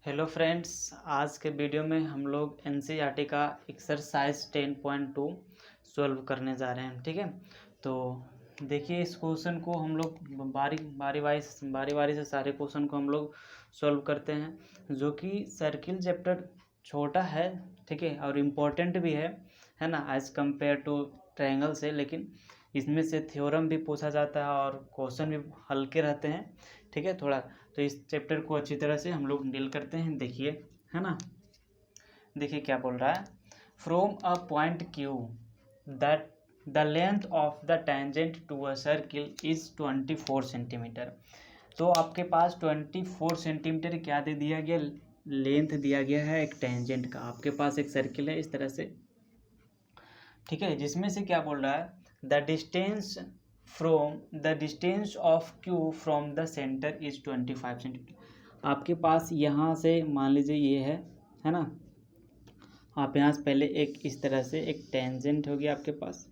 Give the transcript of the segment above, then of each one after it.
Hello friends, आज के video में हम लोग एनसीईआरटी का एक्सरसाइज 10.2 सॉल्व करने जा रहे हैं। ठीक है, तो देखिए इस क्वेश्चन को हम लोग बारी बारी से सारे क्वेश्चन को हम लोग सॉल्व करते हैं, जो कि सर्किल चैप्टर छोटा है, ठीक है, और इम्पोर्टेंट भी है ना, एज़ कम्पेयर टू ट्रायंगल से। लेकिन इसमें से थ्योरम भी पूछा जाता है और क्वेश्चन भी हल्के रहते हैं, ठीक है थोड़ा। तो इस चैप्टर को अच्छी तरह से हम लोग डील करते हैं। देखिए, है ना, देखिए क्या बोल रहा है। From a point Q that the length of the tangent to a circle is 24 centimetre. तो आपके पास 24 सेंटीमीटर क्या दे दिया गया, लेंथ दिया गया है एक टेंजेंट का। आपके पास एक सर्किल है इस तरह से, ठीक है, जिसमें से क्या बोल रहा है, the distance of Q from the centre is 25 centimetre. आपके पास यहाँ से मान लीजिए ये है ना, आप यहाँ से पहले एक इस तरह से एक टेंजेंट हो गया आपके पास,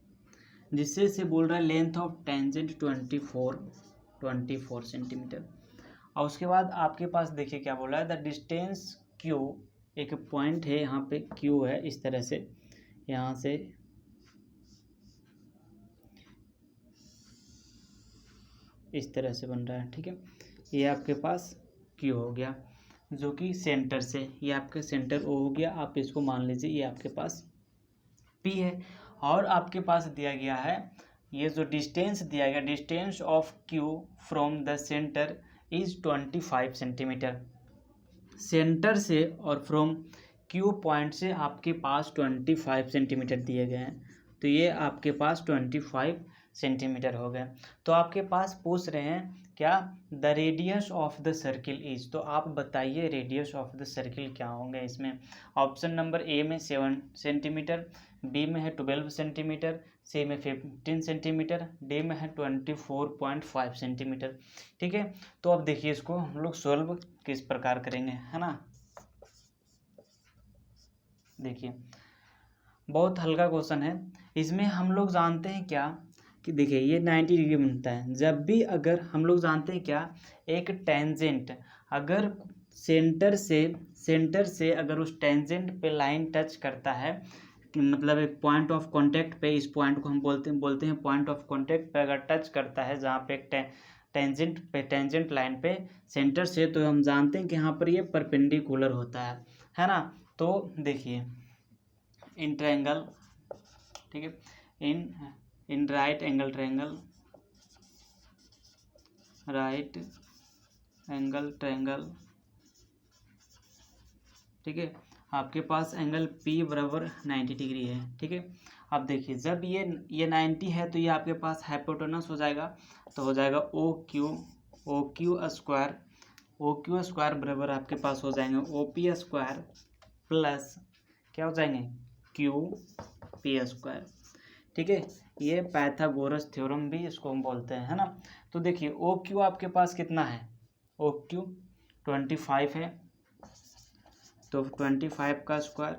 जिससे से बोल रहा है लेंथ ऑफ टेंजेंट 24 सेंटीमीटर। और उसके बाद आपके पास देखिए क्या बोल रहा है, द डिस्टेंस क्यू, एक पॉइंट है यहाँ पे क्यू है इस तरह से, यहाँ से इस तरह से बन रहा है, ठीक है। ये आपके पास क्यू हो गया, जो कि सेंटर से, ये आपका सेंटर ओ हो गया। आप इसको मान लीजिए ये आपके पास पी है। और आपके पास दिया गया है ये जो डिस्टेंस दिया गया, distance of Q from the centre is 25 centimetre. Centre से और फ्रॉम क्यू पॉइंट से आपके पास 25 सेंटीमीटर दिए गए हैं। तो ये आपके पास 25 सेंटीमीटर हो गए। तो आपके पास पूछ रहे हैं क्या, the radius of the circle is. तो आप बताइए रेडियस ऑफ द सर्किल क्या होंगे इसमें। ऑप्शन नंबर ए में 7 सेंटीमीटर, बी में है 12 सेंटीमीटर, सी में 15 सेंटीमीटर, डी में है 24.5 सेंटीमीटर। ठीक है, तो अब देखिए इसको हम लोग सॉल्व किस प्रकार करेंगे, है ना। देखिए बहुत हल्का क्वेश्चन है। इसमें हम लोग जानते हैं क्या कि देखिए ये 90 डिग्री बनता है। जब भी अगर हम लोग जानते हैं क्या, एक टेंजेंट अगर सेंटर से अगर उस टेंजेंट पे लाइन टच करता है, मतलब एक पॉइंट ऑफ कांटेक्ट पे, इस पॉइंट को हम बोलते हैं पॉइंट ऑफ कांटेक्ट पे अगर टच करता है, जहाँ पे एक टेंजेंट लाइन पे सेंटर से, तो हम जानते हैं कि यहाँ पर ये परपेंडिकुलर होता है ना। तो देखिए इन ट्रायंगल, ठीक है, इन राइट एंगल ट्रायंगल, ठीक है, आपके पास एंगल P बराबर 90 डिग्री है। ठीक है, अब देखिए जब ये 90 है तो ये आपके पास हाइपोटेनस हो जाएगा, तो हो जाएगा ओ क्यू स्क्वायर बराबर आपके पास हो जाएंगे OP स्क्वायर प्लस क्या हो जाएंगे QP स्क्वायर। ठीक है, ये पाइथागोरस थ्योरम भी इसको हम बोलते हैं, है ना। तो देखिए ओ क्यू आपके पास कितना है, ओ क्यू 25 है, तो 25 का स्क्वायर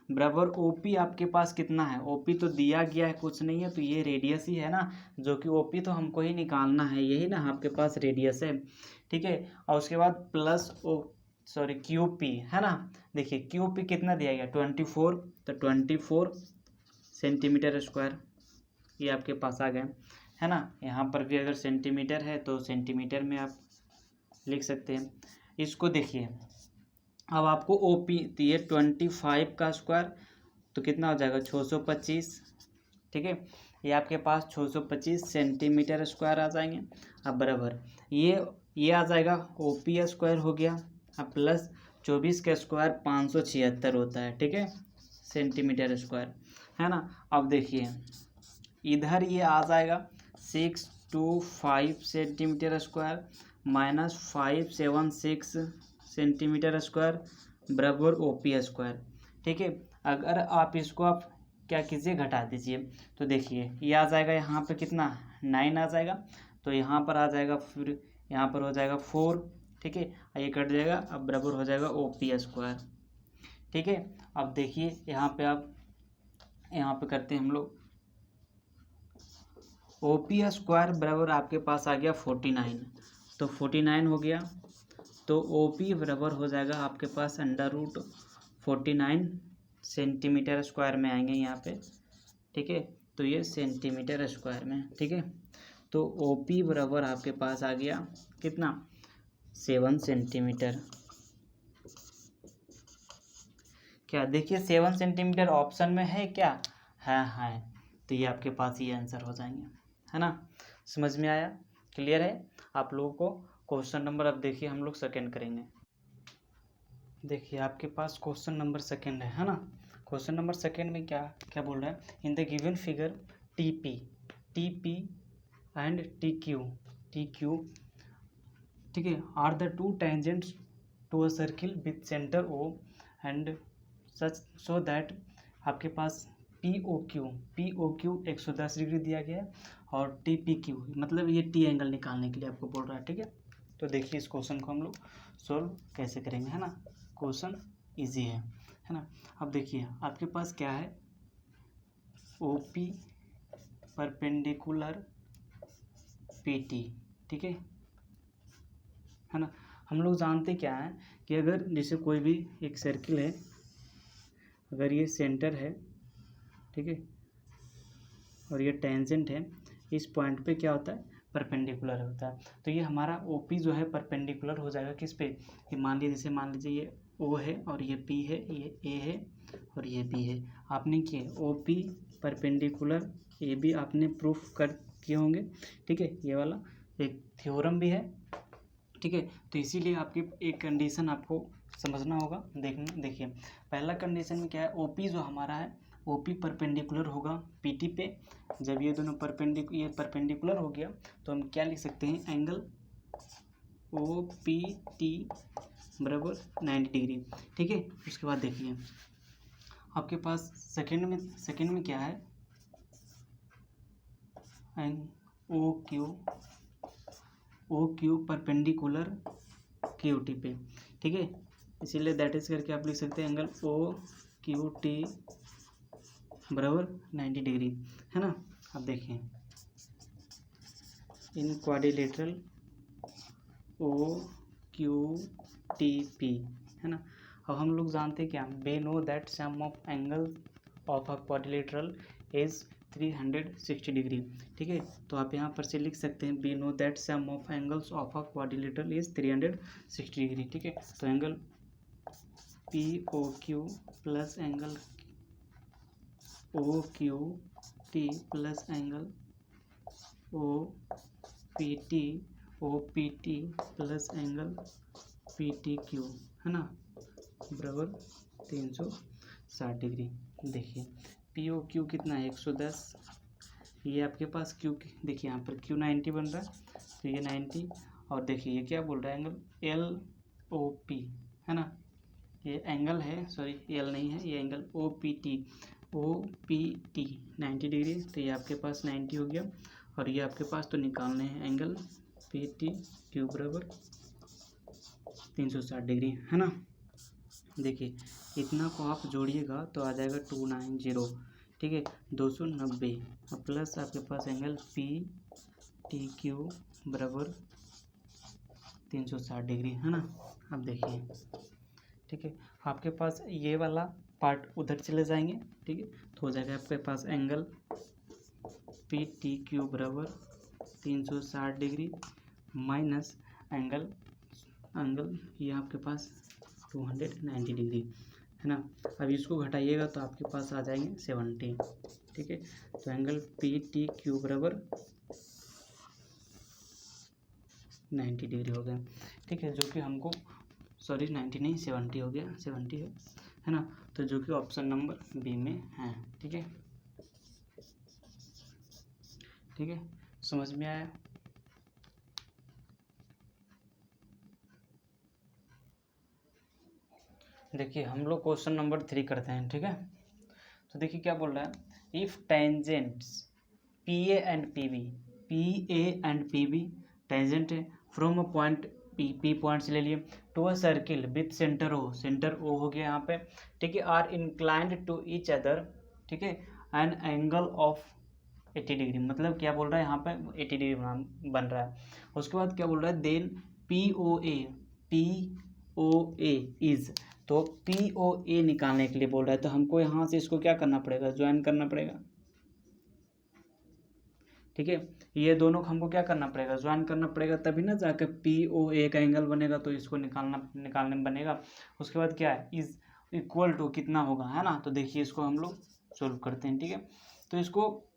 बराबर ओपी आपके पास कितना है, ओपी तो दिया गया है कुछ नहीं है, तो ये रेडियस ही है ना, जो कि ओपी तो हमको ही निकालना है, यही ना आपके पास रेडियस है। ठीक है, और उसके बाद प्लस क्यूपी, है ना। देखिए क्यूपी कितना दिया गया 24, तो 24 सेंटीमीटर स्क्वायर ये आपके पास आ गए, है ना। यहाँ पर भी अगर सेंटीमीटर है तो सेंटीमीटर में आप लिख सकते हैं इसको। देखिए अब आपको ओपी, तो ये 25 का स्क्वायर तो कितना हो जाएगा 625, ठीक है, ये आपके पास 625 सेंटीमीटर स्क्वायर आ जाएंगे। अब बराबर ये आ जाएगा ओपी स्क्वायर हो गया, अब प्लस 24 का स्क्वायर 576 होता है, ठीक है, सेंटीमीटर स्क्वायर, है ना। अब देखिए इधर ये आ जाएगा 625 centimetre square minus 576 centimetre square बराबर ओपी स्क्वायर। ठीक है, अगर आप इसको आप क्या कीजिए घटा दीजिए, तो देखिए ये आ जाएगा यहाँ पे कितना 9 आ जाएगा, तो यहाँ पर आ जाएगा, फिर यहाँ पर हो जाएगा 4, ठीक है, ये कट जाएगा, अब बराबर हो जाएगा ओपी स्क्वायर। ठीक है, अब देखिए यहाँ पे आप यहाँ पे करते हैं हम लोग, ओपी स्क्वायर बराबर आपके पास आ गया 49, तो 49 हो गया तो ओ पी बराबर हो जाएगा आपके पास √49 सेंटीमीटर स्क्वायर में आएंगे यहाँ पे, ठीक है। तो ये सेंटीमीटर स्क्वायर में, ठीक है। तो ओ पी बराबर आपके पास आ गया कितना, 7 सेंटीमीटर। क्या देखिए 7 सेंटीमीटर ऑप्शन में है क्या, है। तो ये आपके पास ये आंसर हो जाएंगे, है ना। समझ में आया, क्लियर है आप लोगों को। क्वेश्चन नंबर अब देखिए हम लोग सेकेंड करेंगे। देखिए आपके पास क्वेश्चन नंबर सेकेंड है ना। क्वेश्चन नंबर सेकेंड में क्या क्या बोल रहा है, in the given figure T P and T Q, ठीक है, are the two tangents to a circle with centre O and such so that आपके पास पी ओ क्यू 110 डिग्री दिया गया है और टी पी क्यू मतलब ये टी एंगल निकालने के लिए आपको बोल रहा है, ठीक है। तो देखिए इस क्वेश्चन को हम लोग सोल्व कैसे करेंगे, है ना। क्वेश्चन इजी है ना। अब देखिए आपके पास क्या है, O P perpendicular P T, ठीक है ना। हम लोग जानते क्या है कि अगर जैसे कोई भी एक सर्किल है, अगर ये सेंटर है, ठीक है, और ये टेंजेंट है, इस पॉइंट पे क्या होता है, परपेंडिकुलर होता है। तो ये हमारा ओ पी जो है परपेंडिकुलर हो जाएगा किस पे, ये मान लीजिए ये ओ है और ये पी है, ये ए है और ये बी है। आपने किए O P perpendicular A B आपने प्रूफ कर किए होंगे, ठीक है। ये वाला एक थ्योरम भी है, ठीक है। तो इसीलिए आपकी एक कंडीशन आपको समझना होगा, देखिए पहला कंडीशन में क्या है, ओ पी जो हमारा है ओ पी परपेंडिकुलर होगा पी टी पे। जब ये दोनों परपेंडिकुलर हो गया तो हम क्या लिख सकते हैं, एंगल ओ पी टी बराबर 90 डिग्री, ठीक है। उसके बाद देखिए आपके पास सेकेंड में क्या है, O Q perpendicular Q T पे, ठीक है। इसीलिए दैट इज करके आप लिख सकते हैं एंगल ओ क्यू टी बराबर 90 डिग्री, है ना। अब देखिए in quadrilateral O Q T P, है ना। अब हम लोग जानते हैं क्या, we know that sum of angle of a quadrilateral is 360 degree, ठीक है। तो आप यहाँ पर से लिख सकते हैं we know that sum of angles of a quadrilateral is 360 degree, ठीक है। तो एंगल पी ओ Q plus angle O Q T plus angle O P T plus angle P T Q, है ना, बराबर 360 डिग्री। देखिए पी ओ क्यू कितना है 110, ये आपके पास क्यू देखिए यहाँ पर क्यू 90 बन रहा है, तो ये 90, और देखिए ये क्या बोल रहा है एंगल एल ओ पी, है ना, ये एंगल है, सॉरी एल नहीं है, ये angle O P T 90 degree. तो ये आपके पास 90 हो गया, और ये आपके पास तो निकालने हैं एंगल पी टी क्यू बराबर 360 डिग्री, है ना। देखिए इतना को आप जोड़िएगा तो आ जाएगा 290, ठीक है, 290 और प्लस आपके पास एंगल पी टी क्यू बराबर 360 डिग्री, है ना। अब देखिए ठीक है, आपके पास ये वाला पार्ट उधर चले जाएंगे, ठीक है, तो हो जाएगा आपके पास एंगल पी टी क्यू बराबर 360 डिग्री माइनस एंगल ये आपके पास 290 डिग्री, है ना। अब इसको घटाइएगा तो आपके पास आ जाएंगे 70, ठीक है। तो एंगल पी टी क्यू बराबर 90 डिग्री हो गया, ठीक है, जो कि हमको 90 नहीं 70 हो गया, 70 है ना। तो जो कि ऑप्शन नंबर बी में है, ठीक है, ठीक है, समझ में आया। देखिए हम लोग क्वेश्चन नंबर 3 करते हैं, ठीक है। तो देखिए क्या बोल रहा है, if tangents P A and P B tangent है from a point P point से ले लिए to a circle with centre O हो गया यहाँ पे, ठीक है, are inclined to each other, ठीक है, एन एंगल ऑफ 80 डिग्री, मतलब क्या बोल रहा है यहाँ पे 80 डिग्री बन रहा है। उसके बाद क्या बोल रहा है, देन पी POA इज, तो POA निकालने के लिए बोल रहा है, तो हमको यहाँ से इसको क्या करना पड़ेगा, ज्वाइन करना पड़ेगा। ठीक है, ये दोनों को हमको क्या करना पड़ेगा, ज्वाइन करना पड़ेगा, तभी ना जाकर POA का एंगल बनेगा, तो इसको निकालने में बनेगा। उसके बाद क्या है, इज इक्वल टू कितना होगा, है ना। तो देखिए इसको हम लोग सोल्व करते हैं। ठीक है, तो इसको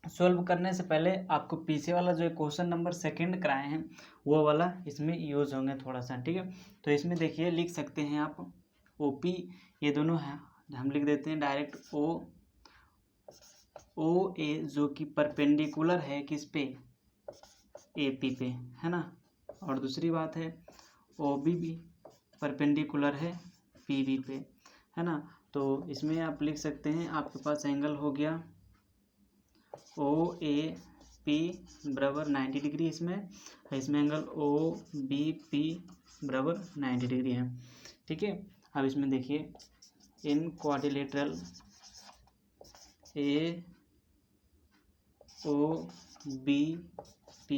सोल्व करने से पहले आपको पीछे वाला जो क्वेश्चन नंबर सेकंड कराए हैं वो वाला इसमें यूज होंगे थोड़ा सा। ठीक है, तो इसमें देखिए लिख सकते हैं आप OP, ये दोनों है, हम लिख देते हैं डायरेक्ट OA जो कि परपेंडिकुलर है किस पे, AP पे, है ना। और दूसरी बात है OB भी परपेंडिकुलर है PB पे, है ना। तो इसमें आप लिख सकते हैं, आपके पास एंगल हो गया OAP बराबर 90 डिग्री, इसमें एंगल OBP बराबर 90 डिग्री है। ठीक है, अब इसमें देखिए इन क्वाड्रिलेटरल AOBP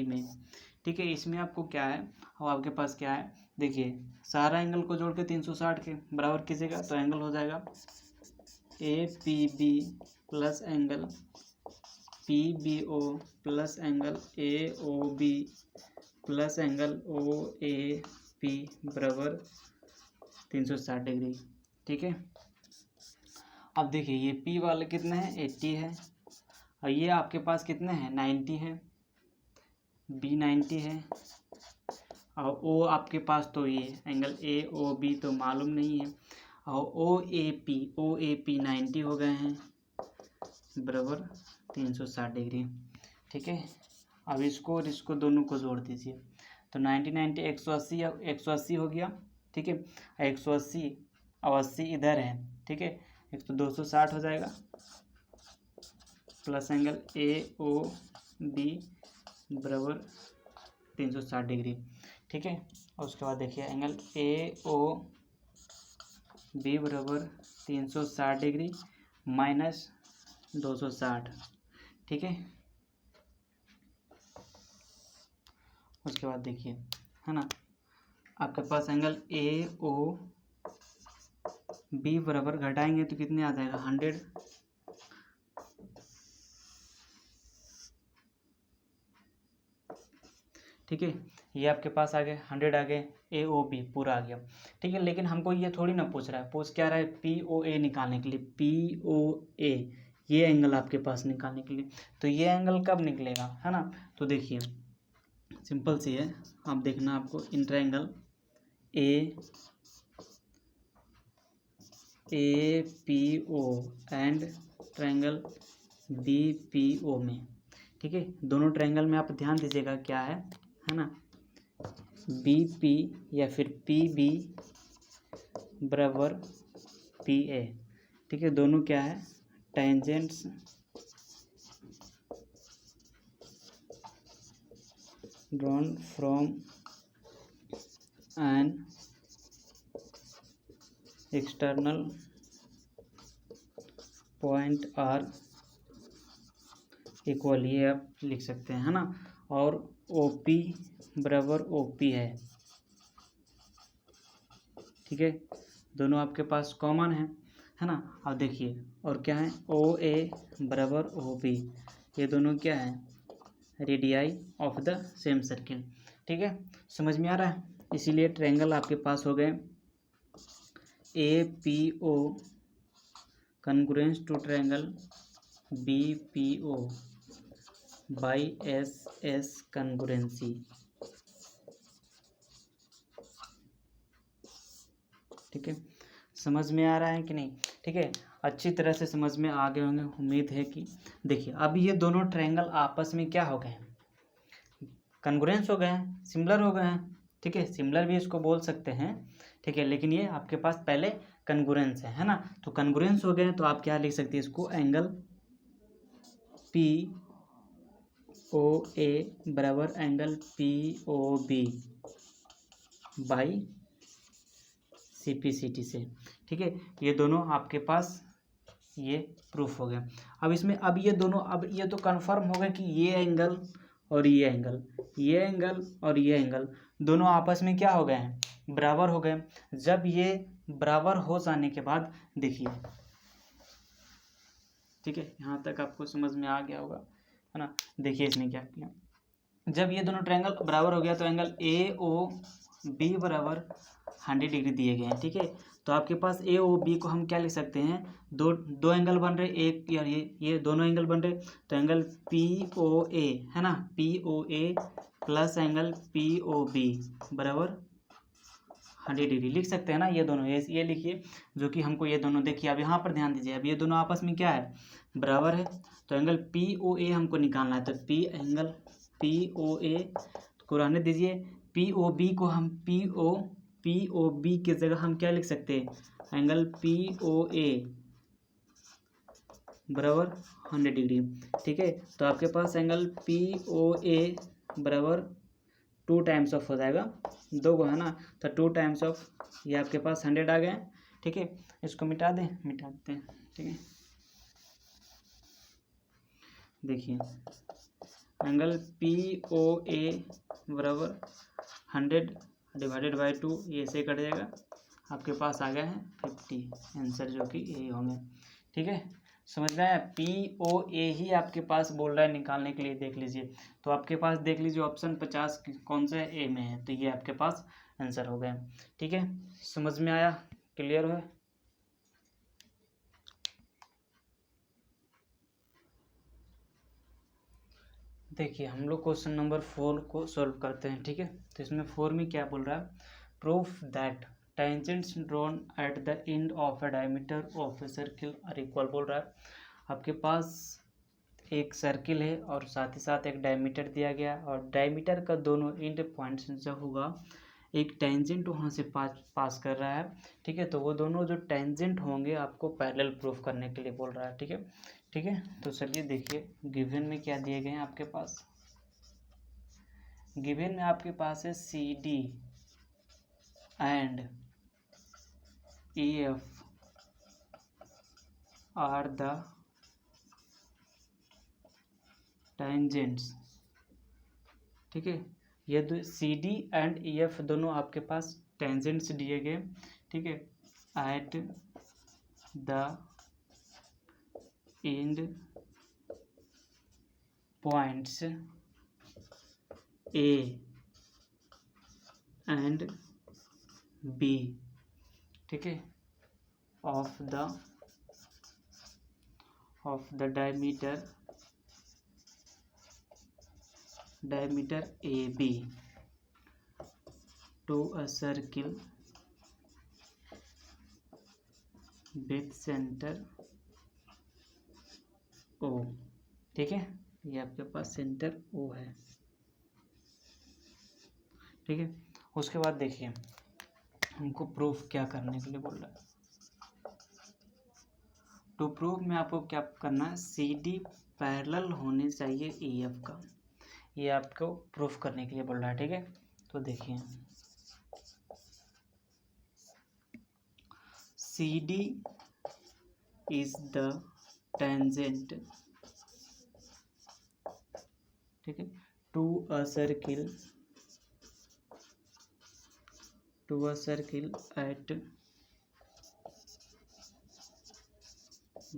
में, ठीक है, इसमें आपको क्या है, अब आपके पास क्या है, देखिए सारा एंगल को जोड़ के 360 के बराबर कीजिएगा, तो एंगल हो जाएगा APB plus angle PBO plus angle AOB plus angle OAP बराबर 360 डिग्री। ठीक है, अब देखिए ये P वाले कितने हैं, 80 है, और ये आपके पास कितने हैं, 90 है, B 90 है, और O आपके पास तो ये एंगल AOB तो मालूम नहीं है, और OAP 90 हो गए हैं बराबर 360 डिग्री। ठीक है, अब इसको और इसको दोनों को जोड़ दीजिए, तो 90 180 हो गया। ठीक है, 180 और 80 इधर है, ठीक है, 260 हो जाएगा, प्लस एंगल AOB बराबर 360 डिग्री। ठीक है, और उसके बाद देखिए एंगल AOB बराबर 360 डिग्री माइनस 260। ठीक है, उसके बाद देखिए, है ना, आपके पास एंगल AOB बराबर घटाएंगे तो कितने आ जाएगा, 100। ठीक है, ये आपके पास आ गए 100 आ गए, AOB पूरा आ गया। ठीक है, लेकिन हमको ये थोड़ी ना पूछ रहा है, पूछ क्या रहा है, POA निकालने के लिए, POA ये एंगल आपके पास निकालने के लिए, तो ये एंगल कब निकलेगा, है ना। तो देखिए सिंपल सी है, आप देखना, आपको in triangle APO and triangle BPO में, ठीक है, दोनों ट्रायंगल में आप ध्यान दीजिएगा क्या है ना, BP या फिर PB बराबर PA। ठीक है, दोनों क्या है, tangents drawn from an external point are equal, ये आप लिख सकते हैं, है ना। और OP बराबर OP है। ठीक है, दोनों आपके पास कॉमन है ना। अब देखिए और क्या है, OA बराबर OB, ये दोनों क्या है, radii of the same circle. ठीक है, समझ में आ रहा है, इसीलिए ट्रायंगल आपके पास हो गए APO congruence to triangle BPO by SS congruency. ठीक है, समझ में आ रहा है कि नहीं। ठीक है, अच्छी तरह से समझ में आ गए होंगे, उम्मीद है कि। देखिए अब ये दोनों ट्रायंगल आपस में क्या हो गए हैं, कॉन्ग्रुएंस हो गए हैं, सिमिलर हो गए हैं। ठीक है, सिमिलर भी इसको बोल सकते हैं। ठीक है, लेकिन ये आपके पास पहले कॉन्ग्रुएंस है ना। तो कॉन्ग्रुएंस हो गए तो आप क्या लिख सकते हैं इसको, एंगल POA बराबर एंगल POB बाई CPCT से। ठीक है, ये दोनों आपके पास ये प्रूफ हो गया। अब इसमें अब ये दोनों, अब ये तो कंफर्म हो गया कि ये एंगल और ये एंगल, ये एंगल और ये एंगल दोनों आपस में क्या हो गए हैं, बराबर हो गए। जब ये बराबर हो जाने के बाद देखिए, ठीक है, यहाँ तक आपको समझ में आ गया होगा, है ना। देखिए इसने क्या किया, जब ये दोनों ट्रायंगल बराबर हो गया तो एंगल ए ओ बी बराबर 100 डिग्री दिए गए हैं, ठीक है। तो आपके पास ए ओ बी को हम क्या लिख सकते हैं, दो एंगल बन रहे, एक यार ये दोनों एंगल बन रहे, तो एंगल पी ओ ए, है ना, P O A plus angle P O B बराबर 100 डिग्री लिख सकते हैं ना। ये दोनों ये लिखिए, जो कि हमको ये दोनों, देखिए अब यहाँ पर ध्यान दीजिए, अब ये दोनों आपस में क्या है, बराबर है। तो एंगल पी ओ ए हमको निकालना है, तो एंगल पी ओ ए को रहने दीजिए, पी ओ बी को हम पी ओ बी की जगह हम क्या लिख सकते हैं, एंगल पी ओ ए बराबर 100 डिग्री, ठीक है। तो आपके पास एंगल पी ओ ए बराबर 2 टाइम्स ऑफ हो जाएगा, 2 को, है ना, तो 2 टाइम्स ऑफ ये आपके पास 100 आ गए, ठीक है। इसको मिटा देते हैं, ठीक है। देखिए एंगल पी ओ ए बराबर 100 डिवाइडेड बाई 2, ये से कट जाएगा, आपके पास आ गया है 50 आंसर, जो कि ए होंगे, ठीक है। समझ में आया, पी ओ ए ही आपके पास बोल रहा है निकालने के लिए। देख लीजिए, तो आपके पास देख लीजिए ऑप्शन 50 कौन सा है, ए में है, तो ये आपके पास आंसर हो गया, ठीक है। समझ में आया, क्लियर है। देखिए हम लोग क्वेश्चन नंबर 4 को सॉल्व करते हैं, ठीक है। तो इसमें 4 में क्या बोल रहा है, proof that tangents drawn at the end of a diameter of a circle are equal बोल रहा है। आपके पास एक सर्किल है और साथ ही साथ एक डायमीटर दिया गया, और डायमीटर का दोनों एंड पॉइंट्स जो होगा, एक टेंजेंट वहाँ से पास कर रहा है, ठीक है। तो वो दोनों जो टेंजेंट होंगे आपको पैरेलल प्रूफ करने के लिए बोल रहा है, ठीक है, ठीक है। तो चलिए देखिए गिवन में क्या दिए गए हैं आपके पास, गिवन में आपके पास है C D and E F are the tangents, ठीक है। ये दो C D and E F दोनों आपके पास टेंजेंट्स दिए गए, ठीक है, at the end points A and B, ठीक है, of the diameter A B to a circle with centre O, ठीक है। ये आपके पास सेंटर ओ है, ठीक है। उसके बाद देखिए हमको प्रूफ क्या करने के लिए बोल रहा है, टू प्रूफ में आपको क्या करना है, सी डी पैरेलल होने चाहिए ई एफ का, ये आपको प्रूफ करने के लिए बोल रहा है, ठीक है। तो देखिए C D is the tangent, ठीक है, to a circle at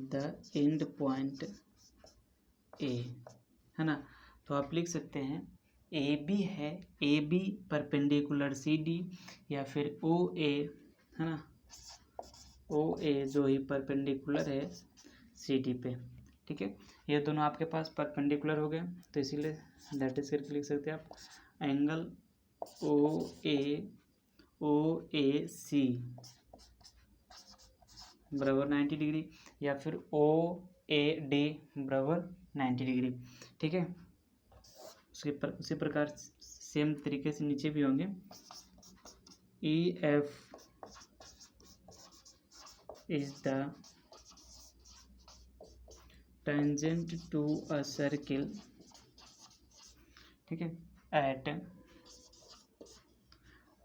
the end point A, है ना। तो आप लिख सकते हैं ए बी है, A B perpendicular C D, या फिर ओ ए, है ना, ओ ए जो ही परपेंडिकुलर है सी डी पे, ठीक है। ये दोनों आपके पास परपेंडिकुलर हो गए, तो इसीलिए लैटिस करके लिख सकते हैं आप एंगल ओ ए सी बराबर 90 डिग्री, या फिर ओ ए डी बराबर 90 डिग्री, ठीक है। उसी प्रकार सेम तरीके से नीचे भी होंगे, E F is the tangent to a circle, ठीक है,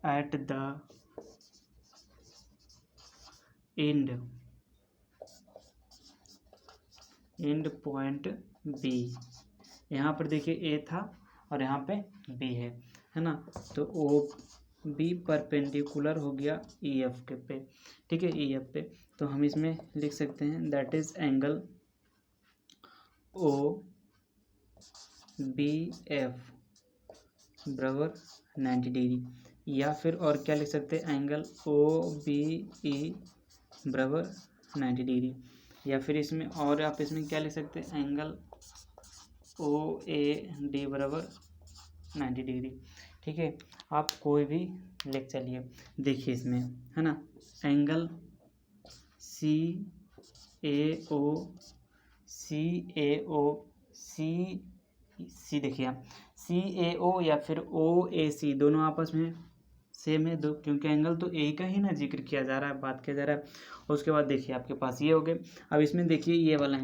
at the end point B. यहाँ पर देखिए ए था और यहाँ पे बी है ना, तो बी परपेंडिकुलर हो गया ई एफ के पे, ठीक है, ई एफ पे। तो हम इसमें लिख सकते हैं that is angle O B F बराबर 90 डिग्री। या फिर और क्या लिख सकते हैं, एंगल ओ बी ई बराबर 90 डिग्री। या फिर इसमें और आप इसमें क्या लिख सकते हैं, एंगल ओ ए डी बराबर 90 डिग्री, ठीक है। आप कोई भी लिख चलिए। देखिए इसमें है ना, एंगल सी ए ओ सी देखिए आप सी ए ओ या फिर ओ ए सी दोनों आपस में सेम है दो, क्योंकि एंगल तो ए का ही ना जिक्र किया जा रहा है, बात किया जा रहा है। उसके बाद देखिए आपके पास ये हो गए। अब इसमें देखिए ये वाला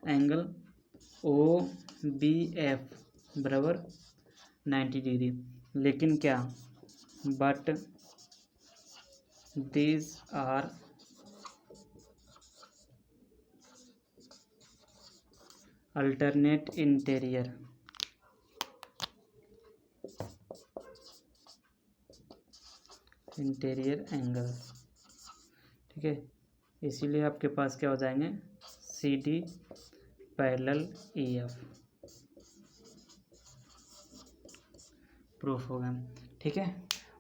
एंगल ओ बी एफ बराबर 90 डिग्री, लेकिन क्या, but these are alternate interior angle, ठीक है। इसीलिए आपके पास क्या हो जाएंगे, C D parallel E F proof हो गया, ठीक है।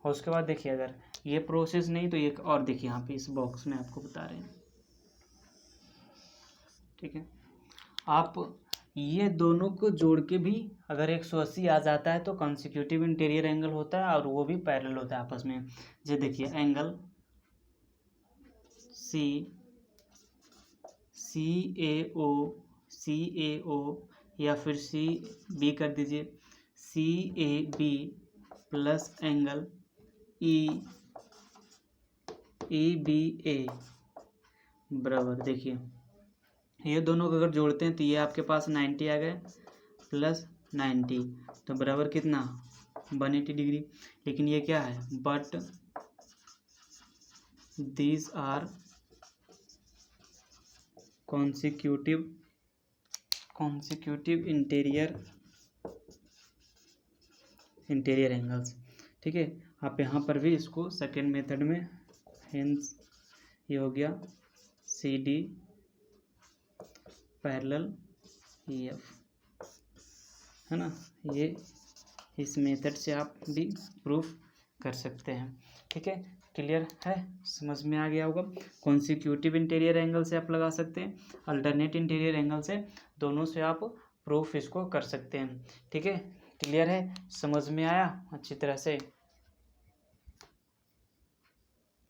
और उसके बाद देखिए अगर ये प्रोसेस नहीं तो एक और देखिए यहाँ पे इस बॉक्स में आपको बता रहे हैं, ठीक है। आप ये दोनों को जोड़ के भी अगर 180 आ जाता है तो कॉन्सिक्यूटिव इंटीरियर एंगल होता है और वो भी पैरेलल होता है आपस में। ये देखिए एंगल सी ए ओ या फिर सी बी कर दीजिए, C A B plus angle E B A बराबर, देखिए ये दोनों को अगर जोड़ते हैं तो ये आपके पास 90 आ गए प्लस 90 तो बराबर कितना 180 डिग्री। लेकिन ये क्या है, but these are consecutive interior angles, ठीक है। आप यहाँ पर भी इसको सेकेंड मेथड में, हेंस ये हो गया C D parallel E F, है ना। ये इस मेथड से आप भी प्रूफ कर सकते हैं, ठीक है। क्लियर है, समझ में आ गया होगा। कॉन्सिक्यूटिव इंटीरियर एंगल से आप लगा सकते हैं, अल्टरनेट इंटीरियर एंगल से, दोनों से आप प्रूफ इसको कर सकते हैं, ठीक है। क्लियर है, समझ में आया अच्छी तरह से।